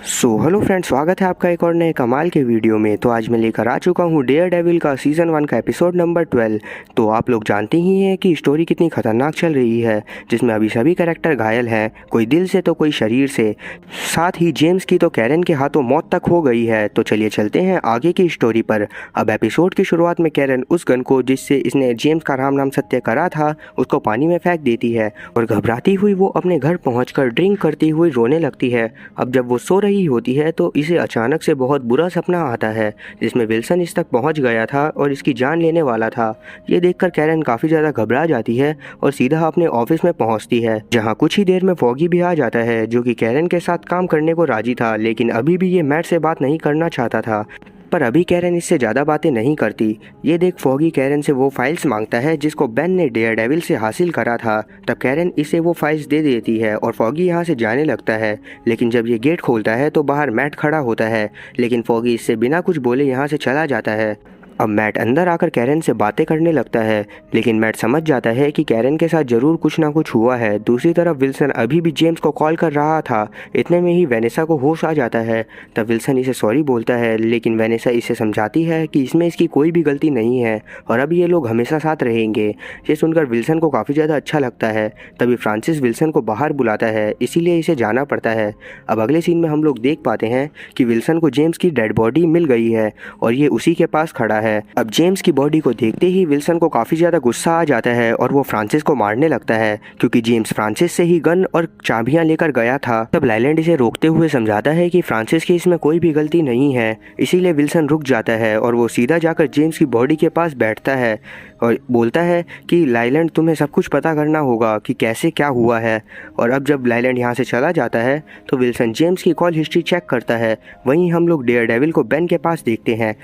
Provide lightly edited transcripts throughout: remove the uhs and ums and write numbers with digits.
Hello friends, स्वागत है आपका एक और नए कमाल के वीडियो में। तो आज मैं लेकर आ चुका हूँ डेयर डेविल का सीज़न 1 का एपिसोड नंबर 12। तो आप लोग जानते ही हैं कि स्टोरी कितनी खतरनाक चल रही है, जिसमें अभी सभी कैरेक्टर घायल हैं, कोई दिल से तो कोई शरीर से। साथ ही जेम्स की तो कैरन के हाथों मौत तक हो गई है। तो चलिए चलते हैं आगे की स्टोरी पर। अब एपिसोड की शुरुआत में कैरन उस गन को जिससे इसने जेम्स का राम नाम सत्य करा था उसको पानी में फेंक देती है और घबराती हुई वो अपने घर पहुँच ड्रिंक करती हुई रोने लगती है। अब जब वो सो रही होती है तो इसे अचानक से बहुत बुरा सपना आता है जिसमें विल्सन इस तक पहुंच गया था और इसकी जान लेने वाला था। ये देखकर कैरन काफी ज्यादा घबरा जाती है और सीधा अपने ऑफिस में पहुंचती है, जहां कुछ ही देर में फॉगी भी आ जाता है जो कि कैरन के साथ काम करने को राजी था, लेकिन अभी भी ये मैट से बात नहीं करना चाहता था। पर अभी कैरन इससे ज़्यादा बातें नहीं करती। ये देख फॉगी कैरन से वो फाइल्स मांगता है जिसको बेन ने डेयर डेविल से हासिल करा था। तब कैरन इसे वो फाइल्स दे देती है और फॉगी यहाँ से जाने लगता है, लेकिन जब ये गेट खोलता है तो बाहर मैट खड़ा होता है, लेकिन फॉगी इससे बिना कुछ बोले यहाँ से चला जाता है। अब मैट अंदर आकर कैरन से बातें करने लगता है, लेकिन मैट समझ जाता है कि कैरन के साथ जरूर कुछ ना कुछ हुआ है। दूसरी तरफ विल्सन अभी भी जेम्स को कॉल कर रहा था। इतने में ही वेनेसा को होश आ जाता है। तब विल्सन इसे सॉरी बोलता है, लेकिन वेनेसा इसे समझाती है कि इसमें इसकी कोई भी गलती नहीं है और अब ये लोग हमेशा साथ रहेंगे। ये सुनकर विल्सन को काफ़ी ज़्यादा अच्छा लगता है। तभी फ्रांसिस विल्सन को बाहर बुलाता है, इसीलिए इसे जाना पड़ता है। अब अगले सीन में हम लोग देख पाते हैं कि विल्सन को जेम्स की डेड बॉडी मिल गई है और ये उसी के पास खड़ा है। अब जेम्स की बॉडी को देखते ही विल्सन को काफी ज्यादा गुस्सा आ जाता है और वो फ्रांसिस को मारने लगता है, क्योंकि जेम्स फ्रांसिस से ही गन और चाबियां लेकर गया था। तब लाइलैंड इसे रोकते हुए समझाता है कि फ्रांसिस की इसमें कोई भी गलती नहीं है। इसीलिए विल्सन रुक जाता है और वो सीधा जाकर जेम्स की बॉडी के पास बैठता है और बोलता है कि लाइलैंड, तुम्हें सब कुछ पता करना होगा कि कैसे क्या हुआ है। और अब जब लाइलैंड यहाँ से चला जाता है तो विल्सन जेम्स की कॉल हिस्ट्री चेक करता है। वहीं हम लोग डेयर डेविल को बेन के पास देखते हैं,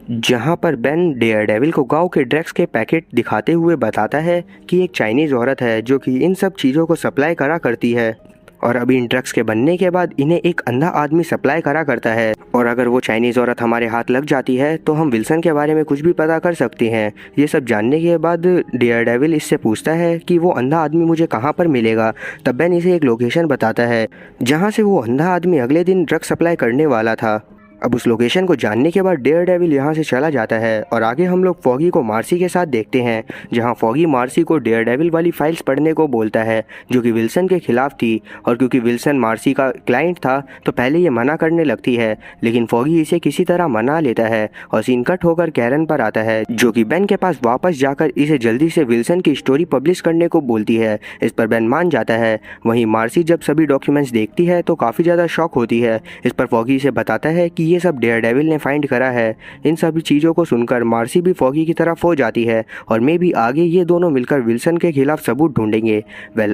जहां पर बेन डेयर डेविल को गांव के ड्रग्स के पैकेट दिखाते हुए बताता है कि एक चाइनीज़ औरत है जो कि इन सब चीज़ों को सप्लाई करा करती है और अभी इन ड्रग्स के बनने के बाद इन्हें एक अंधा आदमी सप्लाई करा करता है। और अगर वो चाइनीज़ औरत हमारे हाथ लग जाती है तो हम विल्सन के बारे में कुछ भी पता कर सकते हैं। ये सब जानने के बाद डेयर डेविल इससे पूछता है कि वो अंधा आदमी मुझे कहाँ पर मिलेगा। तब बेन इसे एक लोकेशन बताता है जहाँ से वो अंधा आदमी अगले दिन ड्रग्स सप्लाई करने वाला था। अब उस लोकेशन को जानने के बाद डेयर डेविल यहाँ से चला जाता है और आगे हम लोग फॉगी को मार्सी के साथ देखते हैं, जहाँ फॉगी मार्सी को डेयर डेविल वाली फाइल्स पढ़ने को बोलता है जो कि विल्सन के खिलाफ थी। और क्योंकि विल्सन मार्सी का क्लाइंट था तो पहले ये मना करने लगती है, लेकिन फॉगी इसे किसी तरह मना लेता है और सीन कट होकर कैरन पर आता है जो कि बेन के पास वापस जाकर इसे जल्दी से विल्सन की स्टोरी पब्लिश करने को बोलती है। इस पर बेन मान जाता है। वहीं मार्सी जब सभी डॉक्यूमेंट्स देखती है तो काफ़ी ज़्यादा शॉक होती है। इस पर फॉगी इसे बताता है कि ये सब डेयर डेविल ने फाइंड करा है। इन सभी चीज़ों को सुनकर मार्सी भी फॉगी की तरफ हो जाती है और मे भी आगे ये दोनों मिलकर विल्सन के खिलाफ सबूत ढूंढेंगे।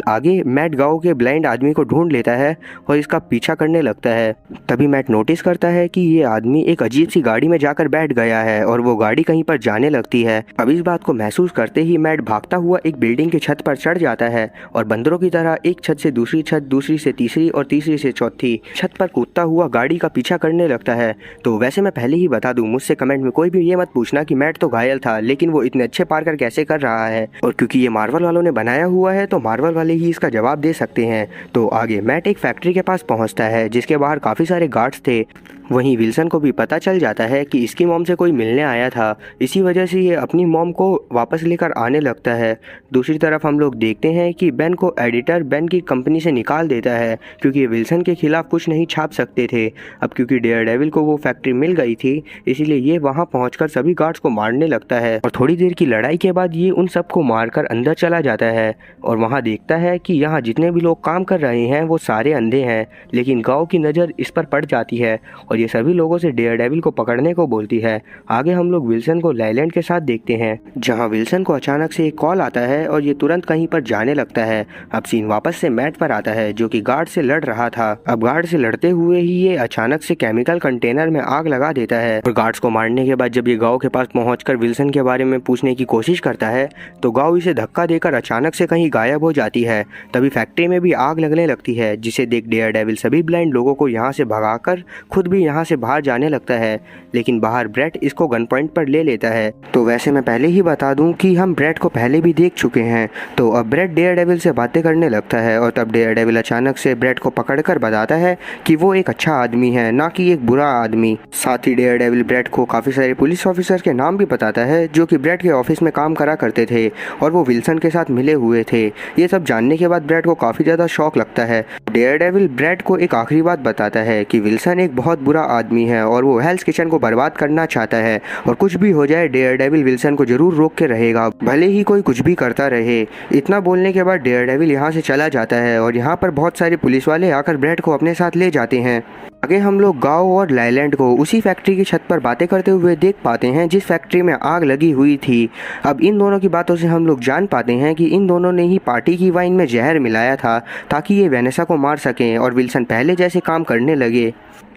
आगे मैट गांव के ब्लाइंड आदमी को ढूंढ लेता है और इसका पीछा करने लगता है। तभी मैट नोटिस करता है कि ये आदमी एक अजीब सी गाड़ी में जाकर बैठ गया है और वो गाड़ी कहीं पर जाने लगती है। अब इस बात को महसूस करते ही मैट भागता हुआ एक बिल्डिंग की छत पर चढ़ जाता है और बंदरों की तरह एक छत से दूसरी छत, दूसरी से तीसरी और तीसरी से चौथी छत पर कूदता हुआ गाड़ी का पीछा करने लगता है। तो वैसे मैं पहले ही बता दूं, मुझसे कमेंट में कोई भी ये मत पूछना कि मैट तो घायल था लेकिन वो इतने अच्छे पार्कर कैसे कर रहा है। और क्योंकि ये मार्वल वालों ने बनाया हुआ है तो मार्वल वाले ही इसका जवाब दे सकते हैं। तो आगे मैट एक फैक्ट्री के पास पहुंचता है जिसके बाहर काफ़ी सारे गार्ड्स थे। वहीं विल्सन को भी पता चल जाता है कि इसकी मॉम से कोई मिलने आया था, इसी वजह से ये अपनी मॉम को वापस लेकर आने लगता है। दूसरी तरफ हम लोग देखते हैं कि बेन को एडिटर बेन की कंपनी से निकाल देता है क्योंकि विल्सन के खिलाफ कुछ नहीं छाप सकते थे। अब क्योंकि डेयर डेविल को वो फैक्ट्री मिल गई थी इसीलिए ये वहाँ पहुँचकर सभी गार्ड्स को मारने लगता है और थोड़ी देर की लड़ाई के बाद ये उन सबको मारकर अंदर चला जाता है और वहाँ देखता है कि यहाँ जितने भी लोग काम कर रहे हैं वो सारे अंधे हैं, लेकिन गाँव की नज़र इस पर पड़ जाती है और ये सभी लोगों से डेयर डेविल को पकड़ने को बोलती है। आगे हम लोग विल्सन को लाइलैंड के साथ देखते हैं, जहां विल्सन को अचानक से एक कॉल आता है और ये तुरंत कहीं पर जाने लगता है। अब सीन वापस से मैट पर आता है जो कि गार्ड से लड़ रहा था। अब गार्ड से लड़ते हुए ही ये अचानक से केमिकल कंटेनर में आग लगा देता है और गार्ड्स को मारने के बाद जब ये गाँव के पास पहुंचकर विल्सन के बारे में पूछने की कोशिश करता है तो गाँव इसे धक्का देकर अचानक से कहीं गायब हो जाती है। तभी फैक्ट्री में भी आग लगने लगती है, जिसे देख डेयर डेविल सभी ब्लाइंड लोगों को यहाँ से भगाकर खुद भी यहाँ से बाहर जाने लगता है, लेकिन बाहर ब्रेट इसको गन पॉइंट पर ले लेता है। तो वैसे मैं पहले ही बता दूं कि हम ब्रेट को पहले भी देख चुके हैं। तो अब ब्रेट डेयरडेविल से बातें करने लगता है और तब डेयरडेविल अचानक से ब्रेट को पकड़कर बताता है कि वो एक अच्छा आदमी है, ना कि एक बुरा आदमी। साथ ही डेयरडेविल ब्रेट को काफ़ी सारे पुलिस ऑफिसर के नाम भी बताता है जो कि ब्रेट के ऑफिस में काम करा करते थे और वो विल्सन के साथ मिले हुए थे। ये सब जानने के बाद ब्रेट को काफ़ी ज़्यादा शौक लगता है। डेयरडेविल ब्रेट को एक आखिरी बात बताता है कि विल्सन एक बहुत बुरा आदमी है और वो हेल्स किचन को बर्बाद करना चाहता है, और कुछ भी हो जाए डेयरडेविल विल्सन को जरूर रोक के रहेगा, भले ही कोई कुछ भी करता रहे। इतना बोलने के बाद डेयरडेविल यहाँ से चला जाता है और यहाँ पर बहुत सारे पुलिस वाले आकर ब्रेट को अपने साथ ले जाते हैं। आगे हम लोग गाओ और लाइलैंड को उसी फैक्ट्री की छत पर बातें करते हुए देख पाते हैं जिस फैक्ट्री में आग लगी हुई थी। अब इन दोनों की बातों से हम लोग जान पाते हैं कि इन दोनों ने ही पार्टी की वाइन में जहर मिलाया था ताकि ये वेनेसा को मार सकें और विल्सन पहले जैसे काम करने लगे।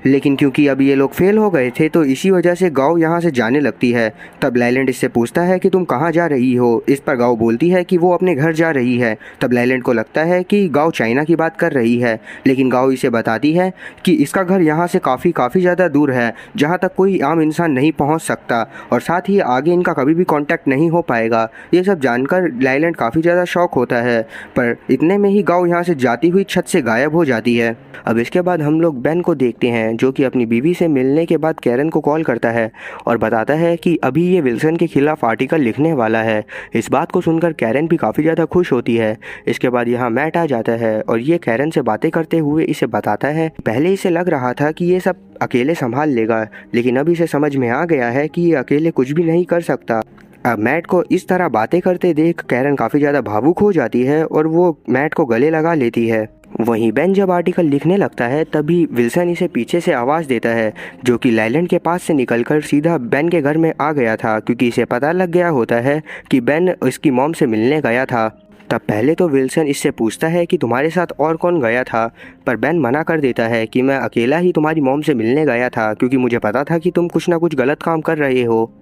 लेकिन क्योंकि अब ये लोग फेल हो गए थे तो इसी वजह से गाओ यहाँ से जाने लगती है। तब लाइलैंड इससे पूछता है कि तुम कहाँ जा रही हो। इस पर गाओ बोलती है कि वो अपने घर जा रही है। तब लाइलैंड को लगता है कि गाओ चाइना की बात कर रही है, लेकिन गाओ इसे बताती है कि इसका घर यहाँ से काफ़ी ज़्यादा दूर है जहाँ तक कोई आम इंसान नहीं पहुँच सकता, और साथ ही आगे इनका कभी भी कॉन्टैक्ट नहीं हो पाएगा। ये सब जानकर लाइलैंड काफ़ी ज़्यादा शॉक होता है, पर इतने में ही गाओ यहाँ से जाती हुई छत से गायब हो जाती है। अब इसके बाद हम लोग बेन को देखते हैं जो कि अपनी बीवी से मिलने के बाद कैरन को कॉल करता है और बताता है कि अभी ये विल्सन के खिलाफ आर्टिकल लिखने वाला है। इस बात को सुनकर कैरन भी काफ़ी ज़्यादा खुश होती है। इसके बाद यहाँ मैट आ जाता है और ये कैरन से बातें करते हुए इसे बताता है पहले इसे लग रहा था कि ये सब अकेले संभाल लेगा, लेकिन अब इसे समझ में आ गया है कि ये अकेले कुछ भी नहीं कर सकता। अब मैट को इस तरह बातें करते देख कैरन काफ़ी ज़्यादा भावुक हो जाती है और वो मैट को गले लगा लेती है। वहीं बेन जब आर्टिकल लिखने लगता है तभी विल्सन इसे पीछे से आवाज़ देता है जो कि लाइलैंड के पास से निकलकर सीधा बेन के घर में आ गया था, क्योंकि इसे पता लग गया होता है कि बेन उसकी मॉम से मिलने गया था। तब पहले तो विल्सन इससे पूछता है कि तुम्हारे साथ और कौन गया था, पर बेन मना कर देता है कि मैं अकेला ही तुम्हारी मॉम से मिलने गया था क्योंकि मुझे पता था कि तुम कुछ ना कुछ गलत काम कर रहे हो।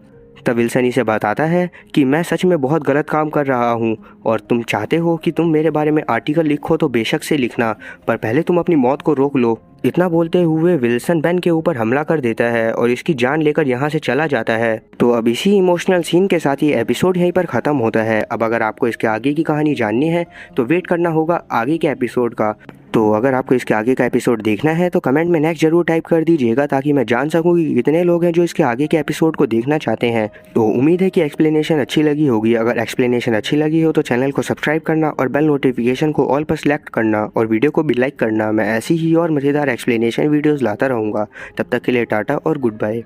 तब विल्सन इसे बताता है कि मैं सच में बहुत गलत काम कर रहा हूँ और तुम चाहते हो कि तुम मेरे बारे में आर्टिकल लिखो तो बेशक से लिखना, पर पहले तुम अपनी मौत को रोक लो। इतना बोलते हुए विल्सन बेन के ऊपर हमला कर देता है और इसकी जान लेकर यहाँ से चला जाता है। तो अब इसी इमोशनल सीन के साथ ये एपिसोड यहीं पर ख़त्म होता है। अब अगर आपको इसके आगे की कहानी जाननी है तो वेट करना होगा आगे के एपिसोड का। तो अगर आपको इसके आगे का एपिसोड देखना है तो कमेंट में नेक्स्ट जरूर टाइप कर दीजिएगा ताकि मैं जान सकूं कि कितने लोग हैं जो इसके आगे के एपिसोड को देखना चाहते हैं। तो उम्मीद है कि एक्सप्लेनेशन अच्छी लगी होगी। अगर एक्सप्लेनेशन अच्छी लगी हो तो चैनल को सब्सक्राइब करना और बेल नोटिफिकेशन को ऑल पर सेलेक्ट करना और वीडियो को भी लाइक करना। मैं ऐसी ही और मज़ेदार एक्सप्लेनेशन वीडियोज़ लाता रहूँगा। तब तक के लिए टाटा और गुड बाय।